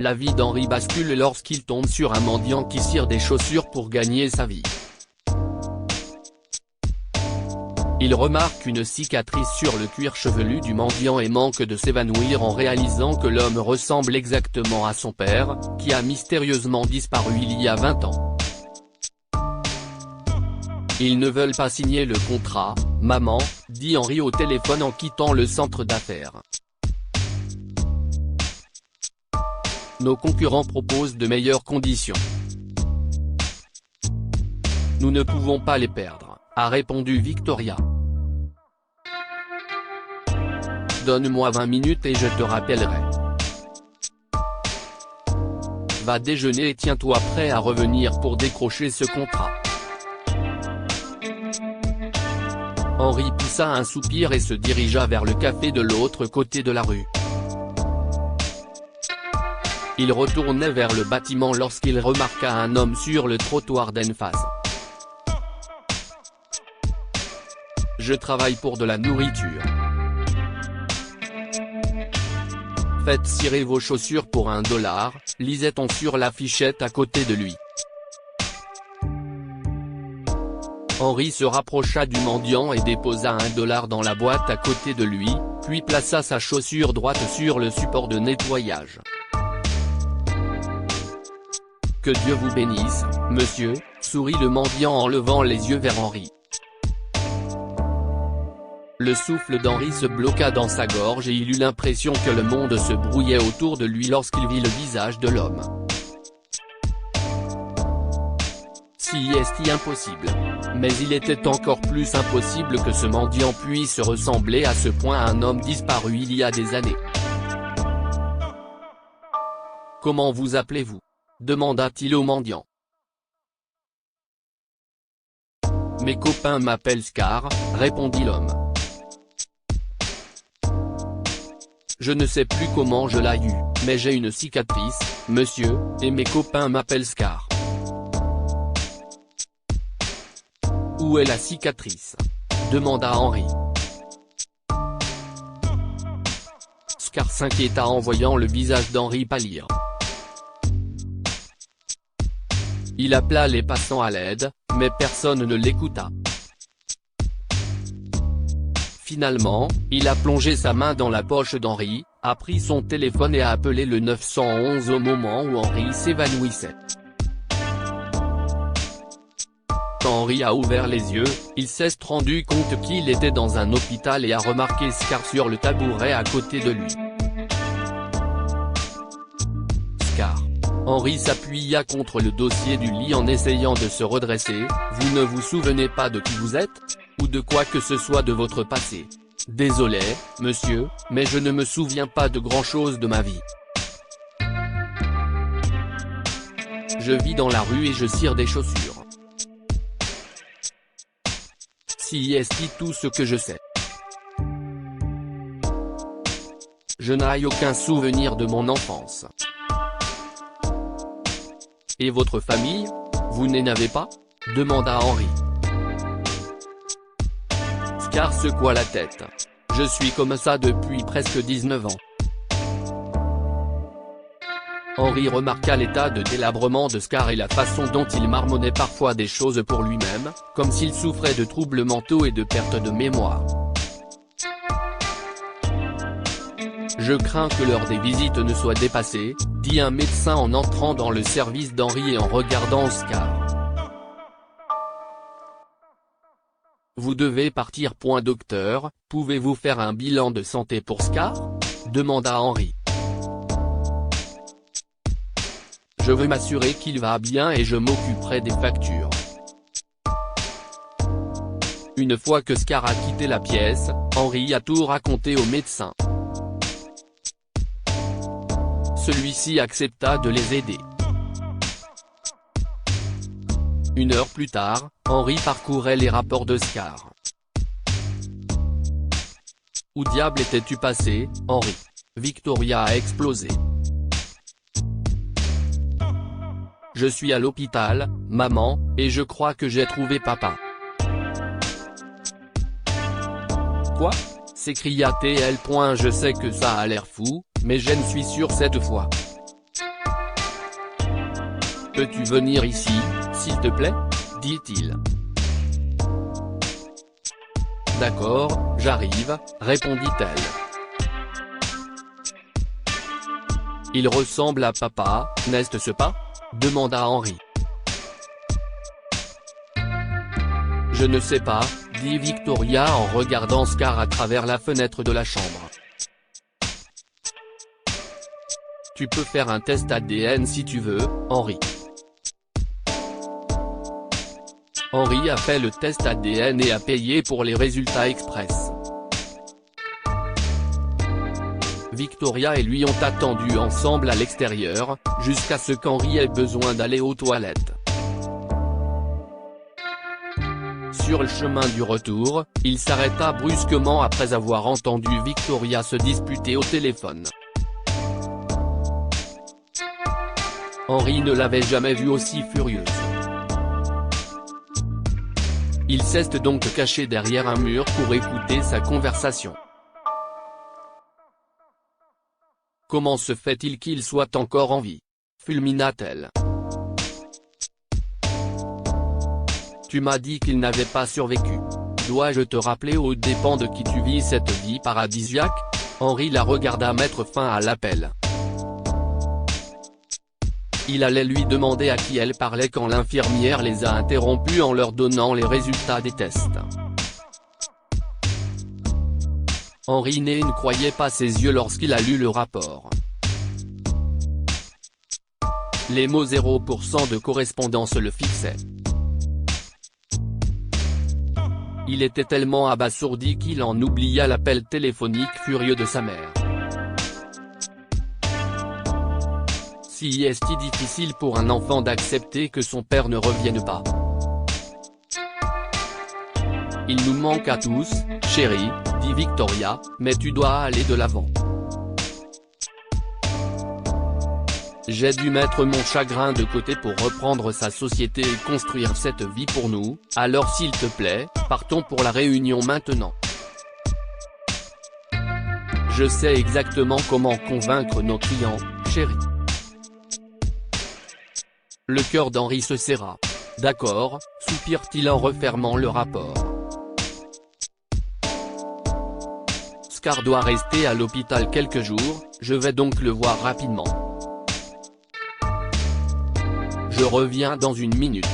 La vie d'Henri bascule lorsqu'il tombe sur un mendiant qui cire des chaussures pour gagner sa vie. Il remarque une cicatrice sur le cuir chevelu du mendiant et manque de s'évanouir en réalisant que l'homme ressemble exactement à son père, qui a mystérieusement disparu il y a 20 ans. Ils ne veulent pas signer le contrat, maman, dit Henri au téléphone en quittant le centre d'affaires. Nos concurrents proposent de meilleures conditions. Nous ne pouvons pas les perdre, a répondu Victoria. Donne-moi 20 minutes et je te rappellerai. Va déjeuner et tiens-toi prêt à revenir pour décrocher ce contrat. Henri poussa un soupir et se dirigea vers le café de l'autre côté de la rue. Il retournait vers le bâtiment lorsqu'il remarqua un homme sur le trottoir d'en face. « Je travaille pour de la nourriture. Faites cirer vos chaussures pour $1, lisait-on sur l'affichette à côté de lui. Henri se rapprocha du mendiant et déposa $1 dans la boîte à côté de lui, puis plaça sa chaussure droite sur le support de nettoyage. « Que Dieu vous bénisse, monsieur, sourit le mendiant en levant les yeux vers Henri. Le souffle d'Henri se bloqua dans sa gorge et il eut l'impression que le monde se brouillait autour de lui lorsqu'il vit le visage de l'homme. Si est impossible. Mais il était encore plus impossible que ce mendiant puisse ressembler à ce point à un homme disparu il y a des années. « Comment vous appelez-vous ? » demanda-t-il au mendiant. « Mes copains m'appellent Scar, répondit l'homme. Je ne sais plus comment je l'ai eu, mais j'ai une cicatrice, monsieur, et mes copains m'appellent Scar. Où est la cicatrice ? demanda Henri. Scar s'inquiéta en voyant le visage d'Henri pâlir. Il appela les passants à l'aide, mais personne ne l'écouta. Finalement, il a plongé sa main dans la poche d'Henri, a pris son téléphone et a appelé le 911 au moment où Henri s'évanouissait. Quand Henri a ouvert les yeux, il s'est rendu compte qu'il était dans un hôpital et a remarqué Scar sur le tabouret à côté de lui. Scar. Henri s'appuya contre le dossier du lit en essayant de se redresser. Vous ne vous souvenez pas de qui vous êtes ? Ou de quoi que ce soit de votre passé ? Désolé, monsieur, mais je ne me souviens pas de grand-chose de ma vie. Je vis dans la rue et je cire des chaussures. Si est tout ce que je sais. Je n'ai aucun souvenir de mon enfance. Et votre famille ? Vous n'en avez pas ? demanda Henri. Scar secoua la tête. Je suis comme ça depuis presque 19 ans. Henri remarqua l'état de délabrement de Scar et la façon dont il marmonnait parfois des choses pour lui-même, comme s'il souffrait de troubles mentaux et de perte de mémoire. Je crains que l'heure des visites ne soit dépassée, dit un médecin en entrant dans le service d'Henri et en regardant Scar. Vous devez partir. Docteur, pouvez-vous faire un bilan de santé pour Scar ? demanda Henri. Je veux m'assurer qu'il va bien et je m'occuperai des factures. Une fois que Scar a quitté la pièce, Henri a tout raconté au médecin. Celui-ci accepta de les aider. Une heure plus tard, Henri parcourait les rapports de Scar. Où diable étais-tu passé, Henri ? Victoria a explosé. Je suis à l'hôpital, maman, et je crois que j'ai trouvé papa. Quoi ? s'écria-t-elle. Je sais que ça a l'air fou, mais je ne suis sûr cette fois. Peux-tu venir ici, s'il te plaît ? dit-il. D'accord, j'arrive, répondit-elle. Il ressemble à papa, n'est-ce pas ? demanda Henri. Je ne sais pas, dit Victoria en regardant Scar à travers la fenêtre de la chambre. Tu peux faire un test ADN si tu veux, Henri. Henri a fait le test ADN et a payé pour les résultats express. Victoria et lui ont attendu ensemble à l'extérieur, jusqu'à ce qu'Henri ait besoin d'aller aux toilettes. Sur le chemin du retour, il s'arrêta brusquement après avoir entendu Victoria se disputer au téléphone. Henri ne l'avait jamais vue aussi furieuse. Il s'est donc caché derrière un mur pour écouter sa conversation. Comment se fait-il qu'il soit encore en vie ? fulmina-t-elle. Tu m'as dit qu'il n'avait pas survécu. Dois-je te rappeler aux dépens de qui tu vis cette vie paradisiaque ? Henri la regarda mettre fin à l'appel. Il allait lui demander à qui elle parlait quand l'infirmière les a interrompus en leur donnant les résultats des tests. Henri ne croyait pas ses yeux lorsqu'il a lu le rapport. Les mots 0% de correspondance le fixaient. Il était tellement abasourdi qu'il en oublia l'appel téléphonique furieux de sa mère. Si est difficile pour un enfant d'accepter que son père ne revienne pas. Il nous manque à tous, chérie, dit Victoria, mais tu dois aller de l'avant. J'ai dû mettre mon chagrin de côté pour reprendre sa société et construire cette vie pour nous, alors s'il te plaît, partons pour la réunion maintenant. Je sais exactement comment convaincre nos clients, chérie. Le cœur d'Henri se serra. D'accord, soupire-t-il en refermant le rapport. Scar doit rester à l'hôpital quelques jours, je vais donc le voir rapidement. Je reviens dans une minute.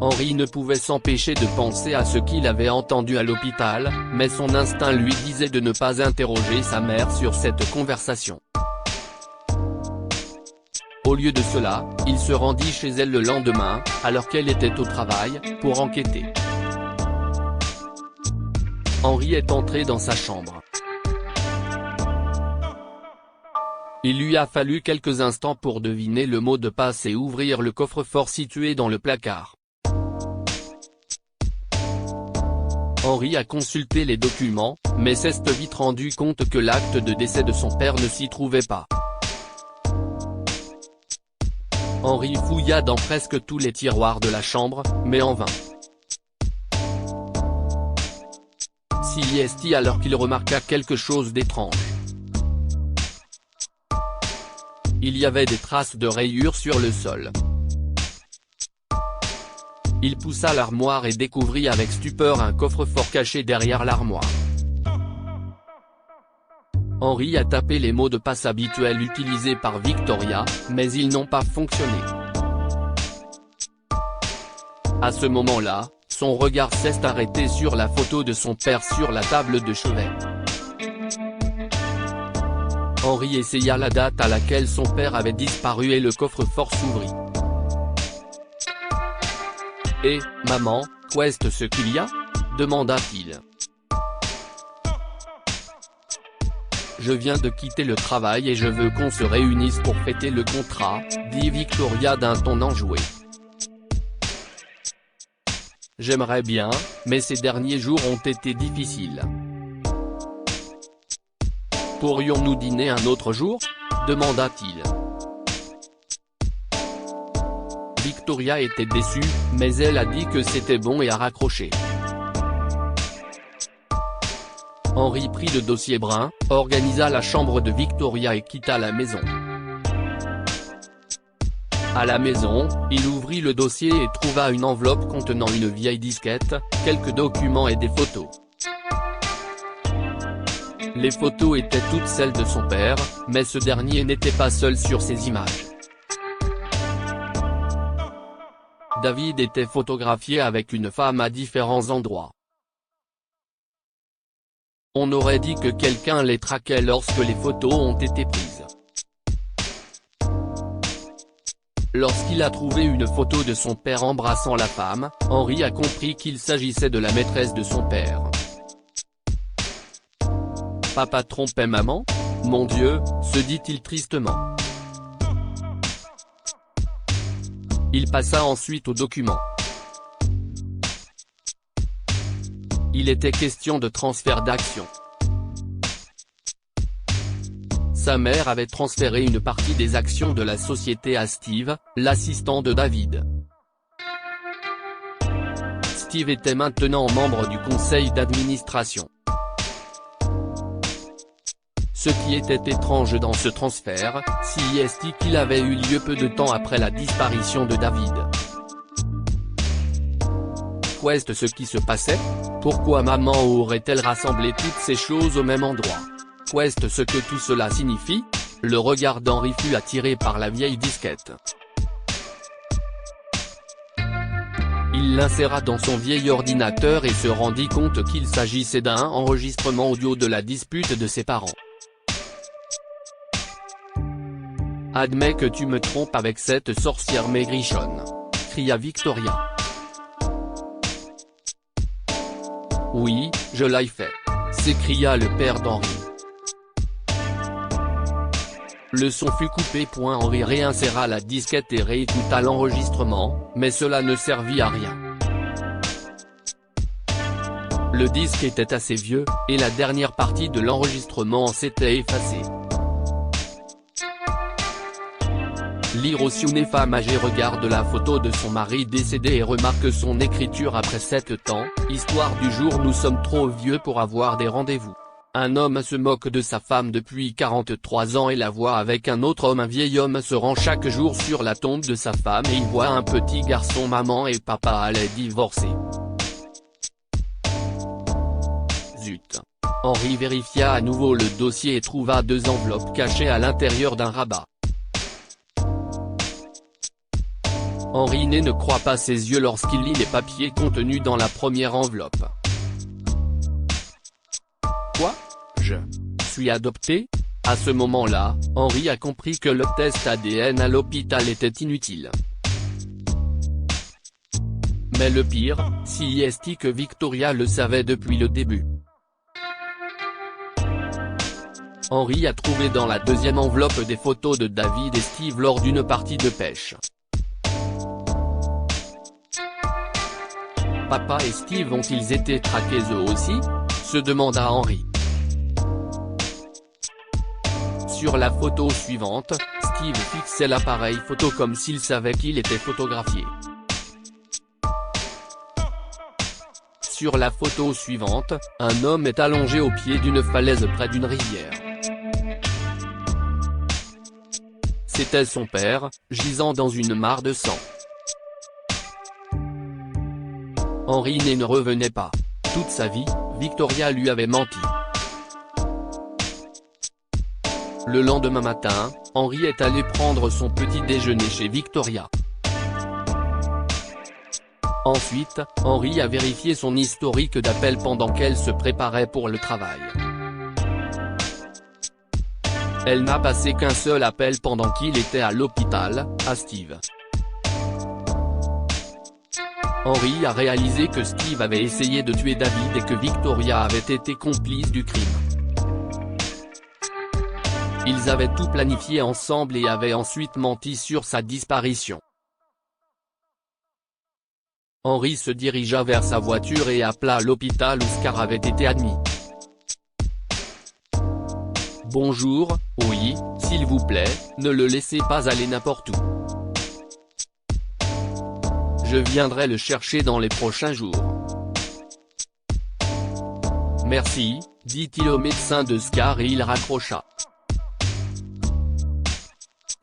Henri ne pouvait s'empêcher de penser à ce qu'il avait entendu à l'hôpital, mais son instinct lui disait de ne pas interroger sa mère sur cette conversation. Au lieu de cela, il se rendit chez elle le lendemain, alors qu'elle était au travail, pour enquêter. Henri est entré dans sa chambre. Il lui a fallu quelques instants pour deviner le mot de passe et ouvrir le coffre-fort situé dans le placard. Henri a consulté les documents, mais s'est vite rendu compte que l'acte de décès de son père ne s'y trouvait pas. Henri fouilla dans presque tous les tiroirs de la chambre, mais en vain. Si est alors qu'il remarqua quelque chose d'étrange. Il y avait des traces de rayures sur le sol. Il poussa l'armoire et découvrit avec stupeur un coffre-fort caché derrière l'armoire. Henri a tapé les mots de passe habituels utilisés par Victoria, mais ils n'ont pas fonctionné. À ce moment-là, son regard s'est arrêté sur la photo de son père sur la table de chevet. Henri essaya la date à laquelle son père avait disparu et le coffre-fort s'ouvrit. « Eh, maman, qu'est-ce ce qu'il y a ?» demanda-t-il. « Je viens de quitter le travail et je veux qu'on se réunisse pour fêter le contrat, » dit Victoria d'un ton enjoué. « J'aimerais bien, mais ces derniers jours ont été difficiles. » « Pourrions-nous dîner un autre jour ?» demanda-t-il. Victoria était déçue, mais elle a dit que c'était bon et a raccroché. Henri prit le dossier brun, organisa la chambre de Victoria et quitta la maison. À la maison, il ouvrit le dossier et trouva une enveloppe contenant une vieille disquette, quelques documents et des photos. Les photos étaient toutes celles de son père, mais ce dernier n'était pas seul sur ces images. David était photographié avec une femme à différents endroits. On aurait dit que quelqu'un les traquait lorsque les photos ont été prises. Lorsqu'il a trouvé une photo de son père embrassant la femme, Henri a compris qu'il s'agissait de la maîtresse de son père. Papa trompait maman ? Mon Dieu, se dit-il tristement. Il passa ensuite aux documents. Il était question de transfert d'actions. Sa mère avait transféré une partie des actions de la société à Steve, l'assistant de David. Steve était maintenant membre du conseil d'administration. Ce qui était étrange dans ce transfert, c'est qu'il avait eu lieu peu de temps après la disparition de David. Qu'est-ce ce qui se passait? Pourquoi maman aurait-elle rassemblé toutes ces choses au même endroit? Qu'est-ce ce que tout cela signifie? Le regard d'Henri fut attiré par la vieille disquette. Il l'inséra dans son vieil ordinateur et se rendit compte qu'il s'agissait d'un enregistrement audio de la dispute de ses parents. « Admets que tu me trompes avec cette sorcière maigrichonne », cria Victoria. « Oui, je l'ai fait », s'écria le père d'Henri. Le son fut coupé. Henri réinséra la disquette et réécouta l'enregistrement, mais cela ne servit à rien. Le disque était assez vieux, et la dernière partie de l'enregistrement s'était effacée. L'Hiroshio, une femme âgée, regarde la photo de son mari décédé et remarque son écriture après 7 ans, histoire du jour: nous sommes trop vieux pour avoir des rendez-vous. Un homme se moque de sa femme depuis 43 ans et la voit avec un autre homme. Un vieil homme se rend chaque jour sur la tombe de sa femme et il voit un petit garçon. Maman et papa allaient divorcer. Zut. Henri vérifia à nouveau le dossier et trouva 2 enveloppes cachées à l'intérieur d'un rabat. Henri ne croit pas ses yeux lorsqu'il lit les papiers contenus dans la première enveloppe. Quoi? Je suis adopté? À ce moment-là, Henri a compris que le test ADN à l'hôpital était inutile. Mais le pire, c'est que Victoria le savait depuis le début. Henri a trouvé dans la deuxième enveloppe des photos de David et Steve lors d'une partie de pêche. Papa et Steve ont-ils été traqués eux aussi? Se demanda Henri. Sur la photo suivante, Steve fixait l'appareil photo comme s'il savait qu'il était photographié. Sur la photo suivante, un homme est allongé au pied d'une falaise près d'une rivière. C'était son père, gisant dans une mare de sang. Henri ne revenait pas. Toute sa vie, Victoria lui avait menti. Le lendemain matin, Henri est allé prendre son petit déjeuner chez Victoria. Ensuite, Henri a vérifié son historique d'appels pendant qu'elle se préparait pour le travail. Elle n'a passé qu'un seul appel pendant qu'il était à l'hôpital, à Steve. Henri a réalisé que Steve avait essayé de tuer David et que Victoria avait été complice du crime. Ils avaient tout planifié ensemble et avaient ensuite menti sur sa disparition. Henri se dirigea vers sa voiture et appela l'hôpital où Scar avait été admis. « Bonjour, oui, s'il vous plaît, ne le laissez pas aller n'importe où. Je viendrai le chercher dans les prochains jours. » « Merci, » dit-il au médecin de Scar et il raccrocha.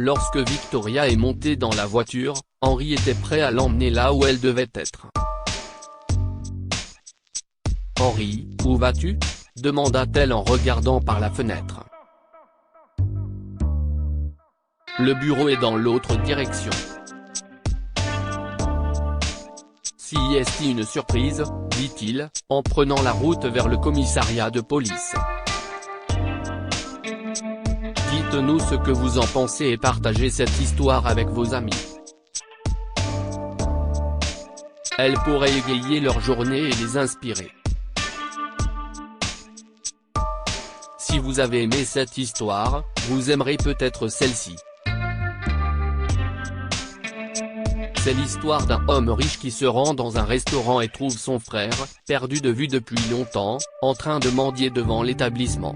Lorsque Victoria est montée dans la voiture, Henry était prêt à l'emmener là où elle devait être. « Henry, où vas-tu » demanda-t-elle en regardant par la fenêtre. « Le bureau est dans l'autre direction. » Si est une surprise, dit-il, en prenant la route vers le commissariat de police. Dites-nous ce que vous en pensez et partagez cette histoire avec vos amis. Elle pourrait égayer leur journée et les inspirer. Si vous avez aimé cette histoire, vous aimerez peut-être celle-ci. C'est l'histoire d'un homme riche qui se rend dans un restaurant et trouve son frère, perdu de vue depuis longtemps, en train de mendier devant l'établissement.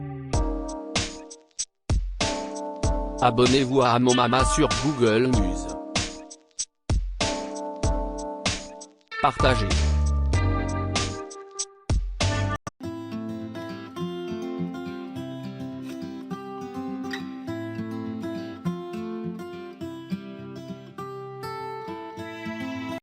Abonnez-vous à Amomama sur Google News. Partagez.